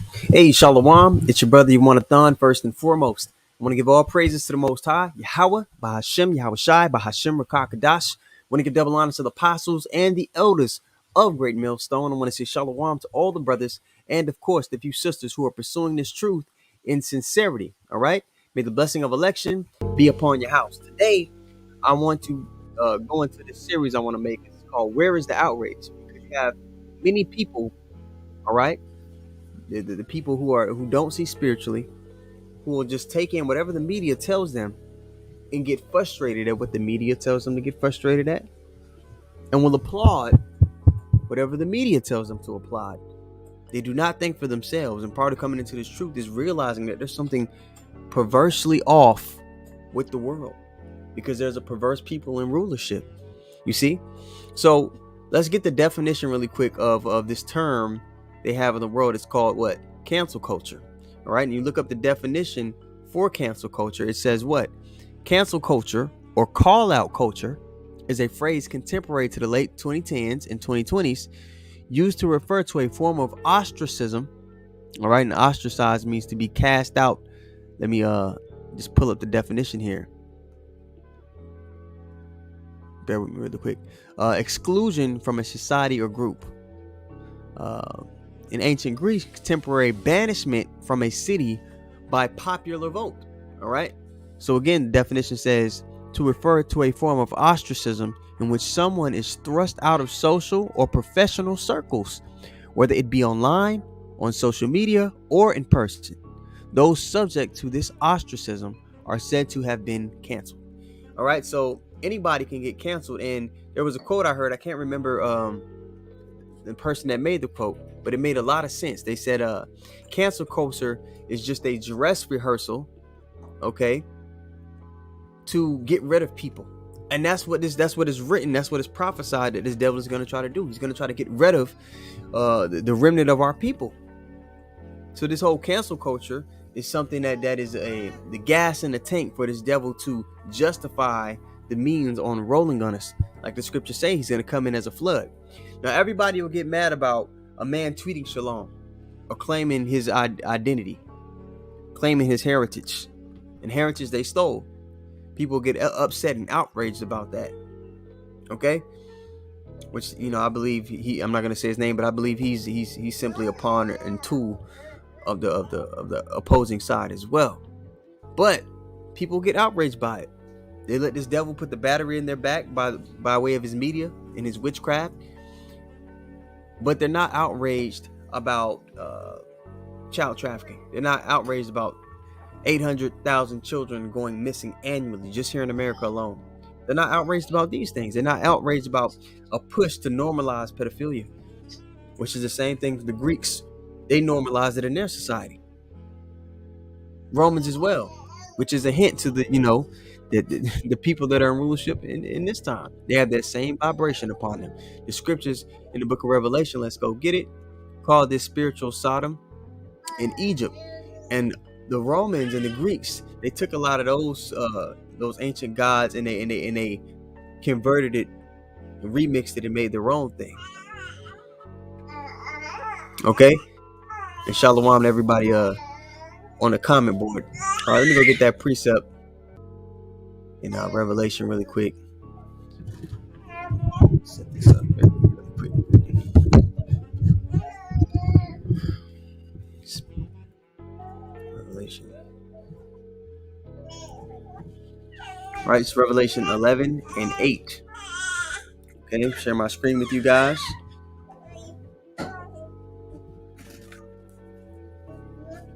Hey, Shalom. It's your brother, Yawanathan, first and foremost. I want to give all praises to the Most High, Yahweh, Bahashem, Yahweh Shai, Bahashem, Rakakadash. I want to give double honor to the apostles and the elders of Great Millstone. I want to say Shalom to all the brothers and, of course, the few sisters who are pursuing this truth in sincerity. All right? May the blessing of election be upon your house. Today, I want to go into this series I want to make. It's called Where is the Outrage? Because you have many people, all right? The people who don't see spiritually, who will just take in whatever the media tells them and get frustrated at what the media tells them to get frustrated at, and will applaud whatever the media tells them to applaud. They do not think for themselves, and part of coming into this truth is realizing that there's something perversely off with the world because there's a perverse people in rulership. You see? So let's get the definition really quick of this term they have in the world. It's called what? Cancel culture. All right. And you look up the definition for cancel culture. It says what? Cancel culture or call out culture is a phrase contemporary to the late 2010s and 2020s used to refer to a form of ostracism. All right. And ostracize means to be cast out. Let me just pull up the definition here. Bear with me really quick. Exclusion from a society or group. In ancient Greece, temporary banishment from a city by popular vote. All right. So again, the definition says to refer to a form of ostracism in which someone is thrust out of social or professional circles, whether it be online, on social media, or in person. Those subject to this ostracism are said to have been canceled. All right. So anybody can get canceled. And there was a quote I heard. I can't remember the person that made the quote, but it made a lot of sense. They said cancel culture is just a dress rehearsal, okay, to get rid of people. And that's what is written, that's what is prophesied that this devil is going to try to do. He's going to try to get rid of the remnant of our people. So this whole cancel culture is something that is the gas in the tank for this devil to justify the means on rolling on us. Like the scriptures say, he's going to come in as a flood. Now, everybody will get mad about a man tweeting shalom or claiming his identity, claiming his heritage, and heritage they stole. People get upset and outraged about that. Okay, which I believe I'm not going to say his name, but I believe he's simply a pawn and tool of the opposing side as well. But people get outraged by it. They let this devil put the battery in their back by way of his media and his witchcraft. But they're not outraged about child trafficking. They're not outraged about 800,000 children going missing annually just here in America alone. They're not outraged about these things. They're not outraged about a push to normalize pedophilia, which is the same thing for the Greeks. They normalized it in their society. Romans as well, which is a hint to the people that are in rulership in this time. They have that same vibration upon them. The scriptures in the book of Revelation, let's go get it, called this spiritual Sodom in Egypt. And the Romans and the Greeks, they took a lot of those ancient gods and they converted it and remixed it and made their own thing. Okay? And shalom to everybody on the comment board. All right, let me go get that precept in Revelation really quick. Set this up really quick. Revelation. All right, it's Revelation 11 and 8. Okay, share my screen with you guys.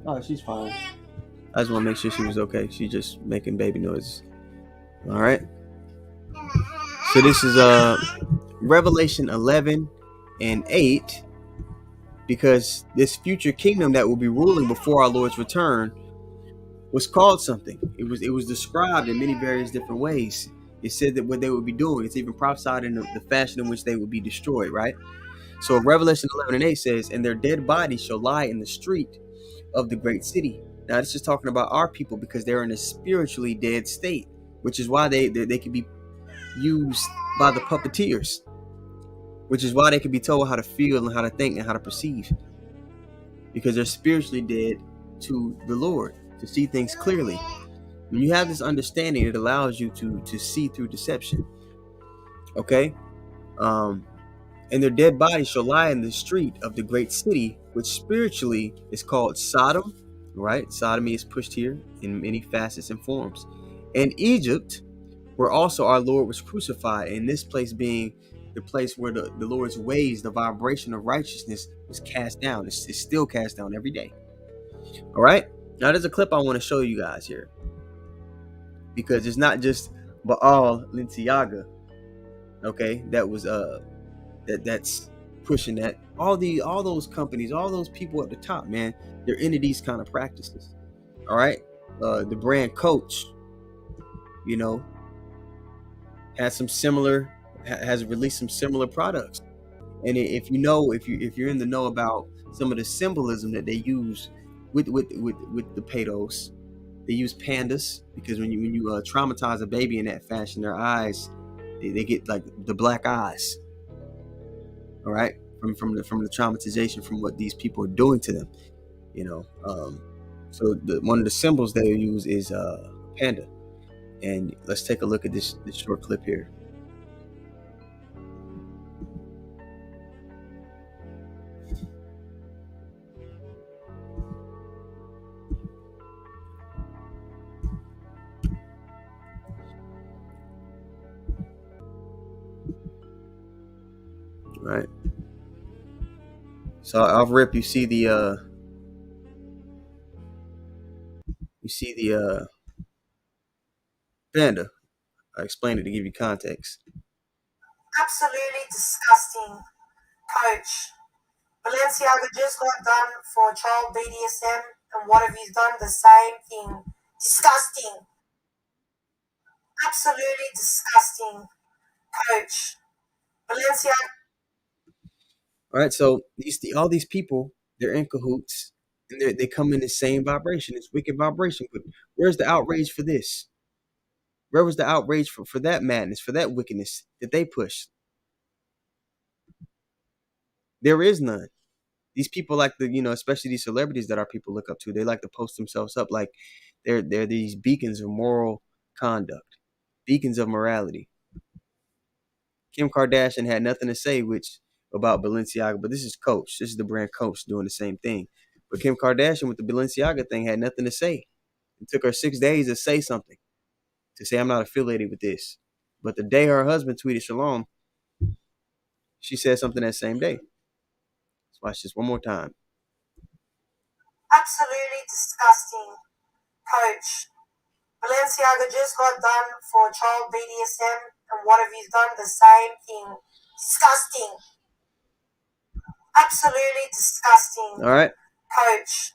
Oh, she's fine. I just want to make sure she was okay. She's just making baby noises. All right. So this is Revelation 11 and 8, because this future kingdom that will be ruling before our Lord's return was called something. It was described in many various different ways. It said that what they would be doing. It's even prophesied in the fashion in which they would be destroyed, right? So Revelation 11 and 8 says, and their dead bodies shall lie in the street of the great city. Now this is talking about our people because they're in a spiritually dead state, which is why they can be used by the puppeteers, which is why they can be told how to feel and how to think and how to perceive. because they're spiritually dead to the Lord, to see things clearly. When you have this understanding, it allows you to see through deception. Okay? Um, and their dead bodies shall lie in the street of the great city, which spiritually is called Sodom, right? Sodomy is pushed here in many facets and forms. And Egypt, where also our Lord was crucified, and this place being the place where the Lord's ways, the vibration of righteousness was cast down. It's still cast down every day. All right? Now there's a clip I want to show you guys here, because it's not just Baal Linciaga, okay, that's pushing that. All those companies, all those people at the top, man, they're into these kind of practices. All right? The brand Coach, you know, has released some similar products. And if you're in the know about some of the symbolism that they use with the pedos, they use pandas, because when you traumatize a baby in that fashion, their eyes, they get like the black eyes. All right, from the traumatization from what these people are doing to them, you know. So one of the symbols they use is panda. And let's take a look at this short clip here. Right. So off rip, you see the panda. I explained it to give you context. Absolutely disgusting, Coach. Balenciaga just got done for child BDSM, and what have you done? The same thing. Disgusting. Absolutely disgusting, Coach. Balenciaga. All right. So all these people, they're in cahoots, and they come in the same vibration. It's wicked vibration. But where's the outrage for this? Where was the outrage for that madness, for that wickedness that they pushed? There is none. These people like especially these celebrities that our people look up to, they like to post themselves up like they're these beacons of moral conduct, beacons of morality. Kim Kardashian had nothing to say about Balenciaga, but this is Coach. This is the brand Coach doing the same thing. But Kim Kardashian with the Balenciaga thing had nothing to say. It took her 6 days to say something, to say I'm not affiliated with this. But the day her husband tweeted Shalom, she said something that same day. Let's watch this one more time. Absolutely disgusting, Coach. Balenciaga just got done for child BDSM, and what have you done? The same thing. Disgusting. Absolutely disgusting. All right. Coach.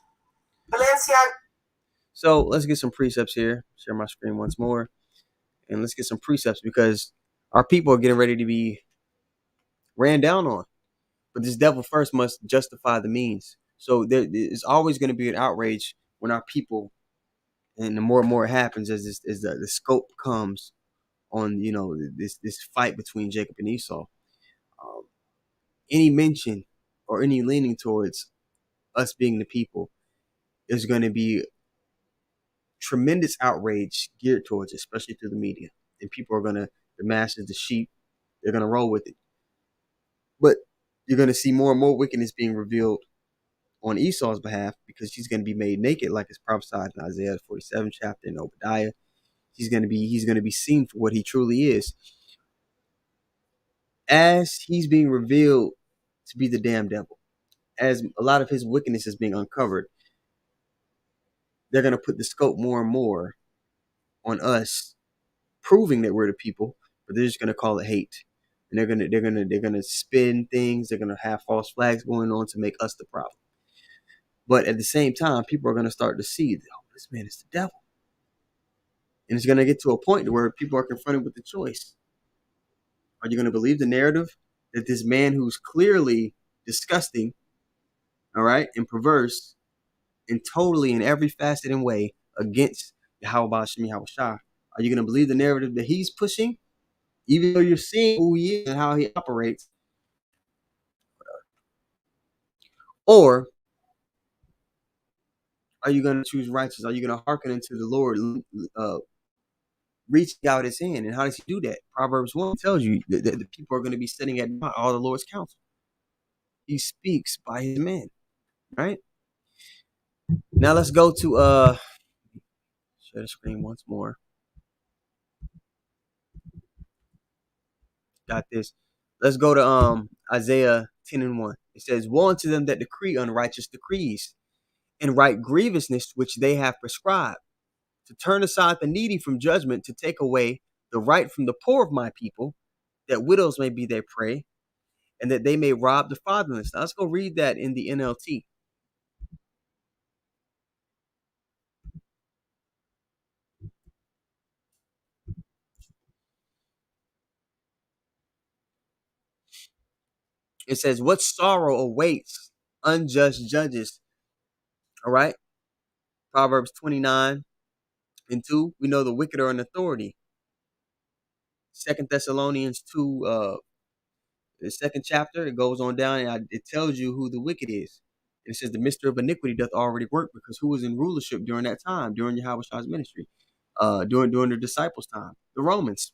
Balenciaga. So let's get some precepts here. Share my screen once more. And let's get some precepts, because our people are getting ready to be ran down on. But this devil first must justify the means. So there is always going to be an outrage when our people, and the more and more it happens as the scope comes on, this fight between Jacob and Esau. Um, any mention or any leaning towards us being the people is going to be tremendous outrage geared towards, especially through the media. And people are the masses, the sheep, they're gonna roll with it. But you're gonna see more and more wickedness being revealed on Esau's behalf, because he's gonna be made naked, like it's prophesied in Isaiah 47 chapter and Obadiah. He's gonna be seen for what he truly is. As he's being revealed to be the damn devil, as a lot of his wickedness is being uncovered, they're gonna put the scope more and more on us, proving that we're the people, but they're just gonna call it hate. And they're gonna spin things, they're gonna have false flags going on to make us the problem. But at the same time, people are gonna start to see that, oh, this man is the devil. And it's gonna get to a point where people are confronted with the choice. Are you gonna believe the narrative that this man who's clearly disgusting, all right, and perverse, and totally in every facet and way against Yahweh Shemi Hawashah, are you gonna believe the narrative that he's pushing? Even though you're seeing who he is and how he operates, or Are you going to choose righteous? Are you going to hearken unto the Lord, uh, reaching out his hand? And how does he do that? Proverbs 1 tells you that the people are going to be sitting at all the Lord's counsel. He speaks by his men, right? Now let's go to share the screen once more. Got this. Let's go to Isaiah 10:1. It says, "Woe unto them that decree unrighteous decrees, and write grievousness which they have prescribed, to turn aside the needy from judgment, to take away the right from the poor of my people, that widows may be their prey, and that they may rob the fatherless." Now let's go read that in the NLT. It says, "What sorrow awaits unjust judges?" All right. Proverbs 29:2. We know the wicked are in authority. Second Thessalonians 2, the second chapter, it goes on down and it tells you who the wicked is. And it says the mystery of iniquity doth already work, because who was in rulership during that time, during Yahweh's ministry, during the disciples' time? The Romans.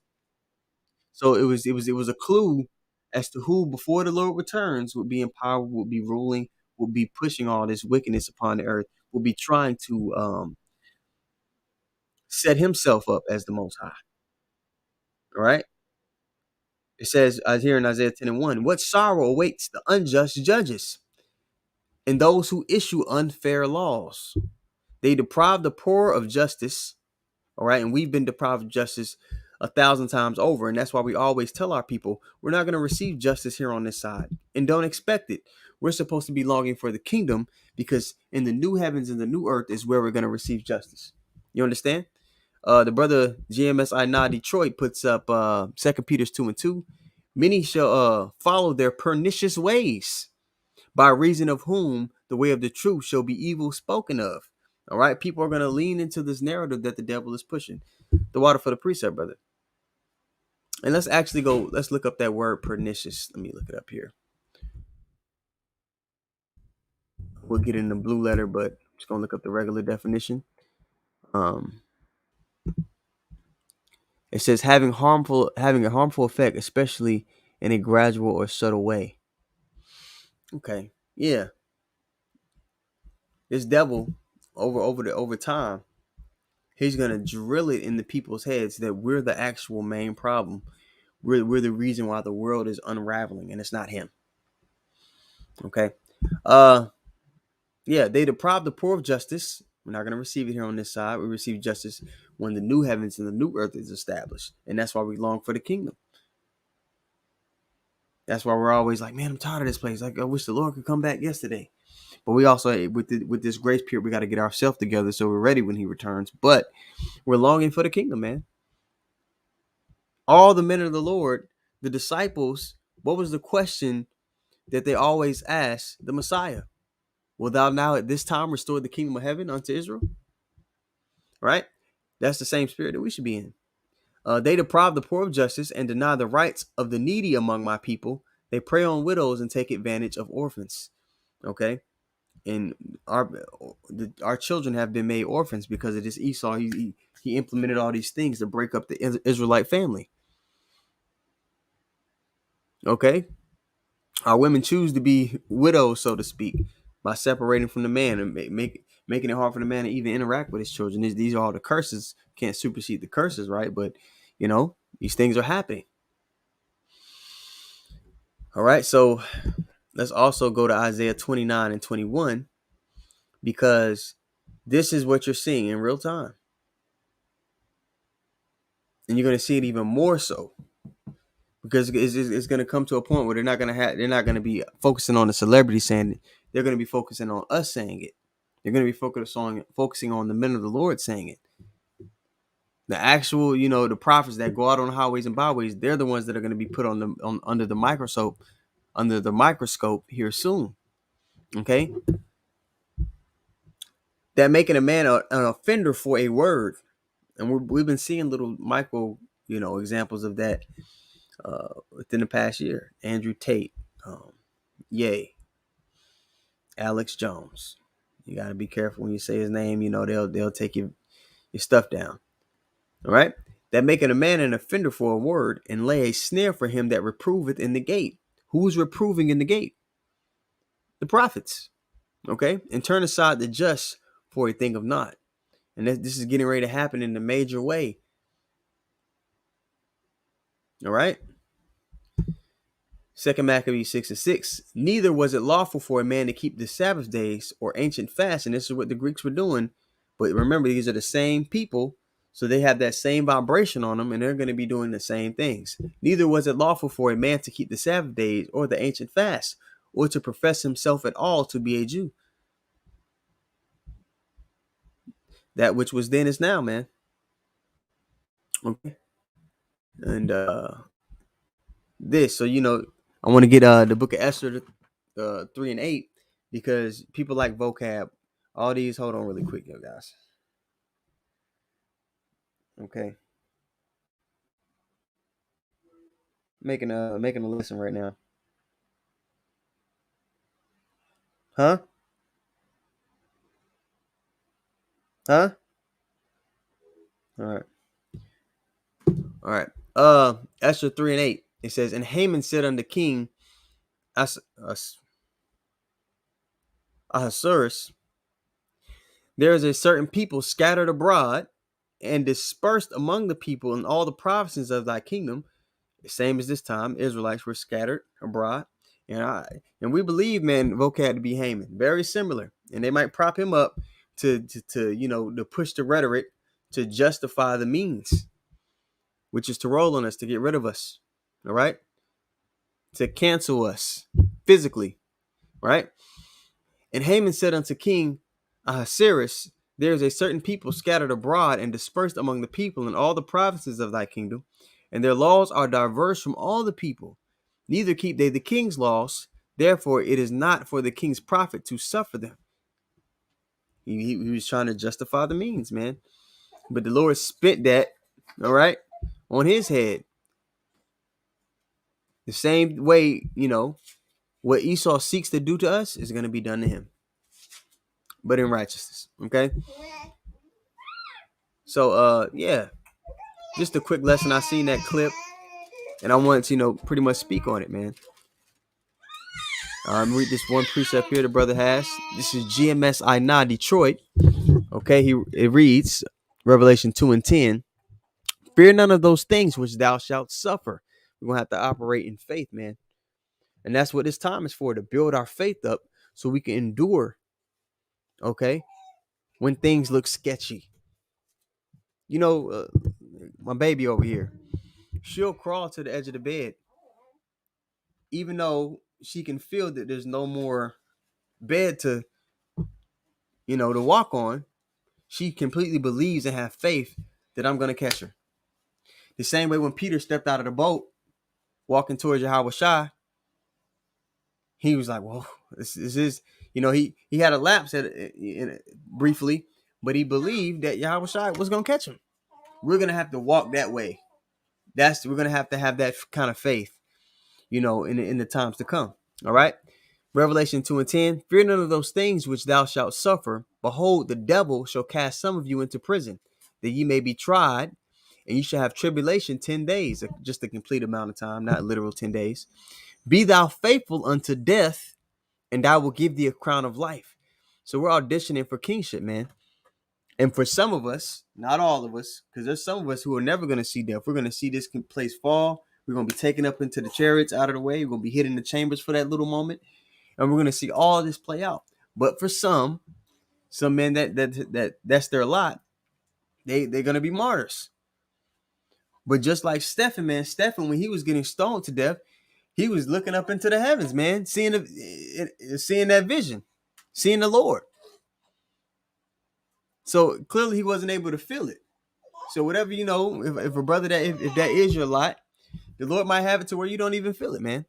So it was a clue as to who, before the Lord returns, would be in power, would be ruling, would be pushing all this wickedness upon the earth, would be trying to set himself up as the Most High. All right. It says here in Isaiah 10:1, "What sorrow awaits the unjust judges and those who issue unfair laws? They deprive the poor of justice." All right. And we've been deprived of justice 1,000 times over. And that's why we always tell our people we're not going to receive justice here on this side, and don't expect it. We're supposed to be longing for the kingdom, because in the new heavens and the new earth is where we're going to receive justice. You understand? The brother GMSI Nah Detroit puts up 2 Peter 2:2. "Many shall follow their pernicious ways, by reason of whom the way of the truth shall be evil spoken of." All right, people are going to lean into this narrative that the devil is pushing. The water for the precept, brother. And let's look up that word pernicious. Let me look it up here. We'll get in the blue letter, but I'm just going to look up the regular definition. Um, it says having a harmful effect, especially in a gradual or subtle way. Okay, yeah, this devil over time, he's gonna drill it in the people's heads that we're the actual main problem. We're the reason why the world is unraveling, and it's not him. Okay. Uh yeah, they deprive the poor of justice. We're not gonna receive it here on this side. We receive justice when the new heavens and the new earth is established. And that's why we long for the kingdom. That's why we're always like, man, I'm tired of this place. Like, I wish the Lord could come back yesterday. But we also, with this grace period, we got to get ourselves together so we're ready when he returns. But we're longing for the kingdom, man. All the men of the Lord, the disciples, what was the question that they always asked the Messiah? "Will thou now at this time restore the kingdom of heaven unto Israel?" Right? That's the same spirit that we should be in. They deprive the poor of justice and deny the rights of the needy among my people. They prey on widows and take advantage of orphans. Okay? And our children have been made orphans because of this Esau. He implemented all these things to break up the Israelite family. Okay? Our women choose to be widows, so to speak, by separating from the man and making it hard for the man to even interact with his children. These are all the curses. Can't supersede the curses, right? But these things are happening. All right, so let's also go to Isaiah 29:21, because this is what you're seeing in real time, and you're going to see it even more so, because it's going to come to a point where they're not going to be focusing on the celebrity saying it. They're going to be focusing on us saying it. They're going to be focusing on the men of the Lord saying it. The actual, the prophets that go out on the highways and byways, they're the ones that are going to be put under the microscope here soon. Okay, that making a man an offender for a word, and we've been seeing little micro, examples of that within the past year. Andrew Tate, Ye, Alex Jones, You got to be careful when you say his name. You know, they'll take your stuff down. All right. That maketh a man an offender for a word, and lay a snare for him that reproveth in the gate. Who's reproving in the gate? The prophets. Okay. And turn aside the just for a thing of naught. And this is getting ready to happen in a major way. All right. Second Maccabees 6:6. Neither was it lawful for a man to keep the Sabbath days or ancient fasts. And this is what the Greeks were doing. But remember, these are the same people. So they have that same vibration on them, and they're going to be doing the same things. Neither was it lawful for a man to keep the Sabbath days or the ancient fasts, or to profess himself at all to be a Jew. That which was then is now, man. Okay. And this, so I want to get the book of Esther 3 and 8, because people like vocab. All these, hold on really quick, yo guys. Okay. Making a listen right now. Huh? Huh? All right. All right. Esther 3 and 8. It says, and Haman said unto King Ahasuerus, there is a certain people scattered abroad and dispersed among the people in all the provinces of thy kingdom. The same as this time, Israelites were scattered abroad. And we believe, man, vocab to be Haman. Very similar. And they might prop him up to push the rhetoric to justify the means, which is to roll on us, to get rid of us. All right? To cancel us physically. Right? And Haman said unto King Ahasuerus, there is a certain people scattered abroad and dispersed among the people in all the provinces of thy kingdom, and their laws are diverse from all the people. Neither keep they the king's laws. Therefore, it is not for the king's profit to suffer them. He was trying to justify the means, man. But the Lord spit that, all right, on his head. The same way, what Esau seeks to do to us is going to be done to him, but in righteousness. Okay. So, yeah, just a quick lesson. I seen that clip, and I wanted to, pretty much speak on it, man. Read this one precept here the brother has. This is GMS I Detroit. Okay, it reads, Revelation 2 and 10. Fear none of those things which thou shalt suffer. We're going to have to operate in faith, man. And that's what this time is for, to build our faith up so we can endure, okay, when things look sketchy. My baby over here, she'll crawl to the edge of the bed, even though she can feel that there's no more bed to walk on. She completely believes and have faith that I'm going to catch her. The same way when Peter stepped out of the boat, walking towards Yahweh Shai, he was like, well, this is, he had a lapse briefly, but he believed that Yahweh Shai was going to catch him. We're going to have to walk that way. We're going to have that kind of faith, in the times to come. All right. Revelation 2 and 10, fear none of those things which thou shalt suffer. Behold, the devil shall cast some of you into prison, that ye may be tried, and you shall have tribulation 10 days, just a complete amount of time, not literal 10 days. Be thou faithful unto death, and I will give thee a crown of life. So we're auditioning for kingship, man. And for some of us, not all of us, because there's some of us who are never going to see death. We're going to see this place fall. We're going to be taken up into the chariots out of the way. We're going to be hid in the chambers for that little moment. And we're going to see all this play out. But for some men that's their lot, they're going to be martyrs. But just like Stephen, when he was getting stoned to death, he was looking up into the heavens, man, seeing that vision, seeing the Lord. So clearly he wasn't able to feel it. So whatever, if a brother if that is your lot, the Lord might have it to where you don't even feel it, man.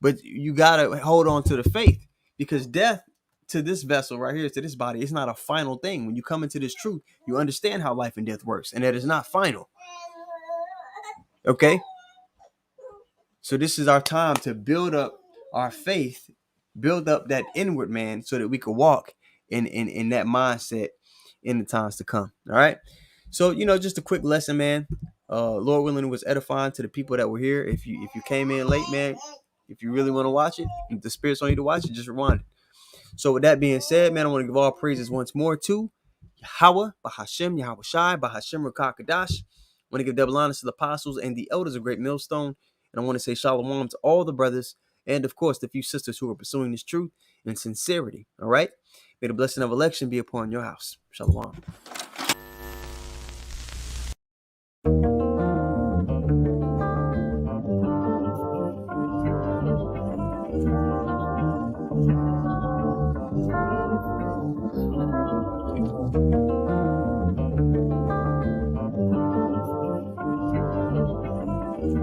But you got to hold on to the faith, because death to this vessel right here, to this body, it's not a final thing. When you come into this truth, you understand how life and death works, and that is not final. Okay? So this is our time to build up our faith, build up that inward man so that we can walk in that mindset in the times to come. All right. So, just a quick lesson, man. Lord willing, it was edifying to the people that were here. If you came in late, man, if you really want to watch it, if the Spirit's on you to watch it, just rewind it. So with that being said, man, I want to give all praises once more to Yahweh, Bahashem, Yahweh Shai, Bahashem Rakakadash. I want to give double honors to the apostles and the elders of Great Millstone. And I want to say shalom to all the brothers and, of course, the few sisters who are pursuing this truth in sincerity. All right? May the blessing of election be upon your house. Shalom.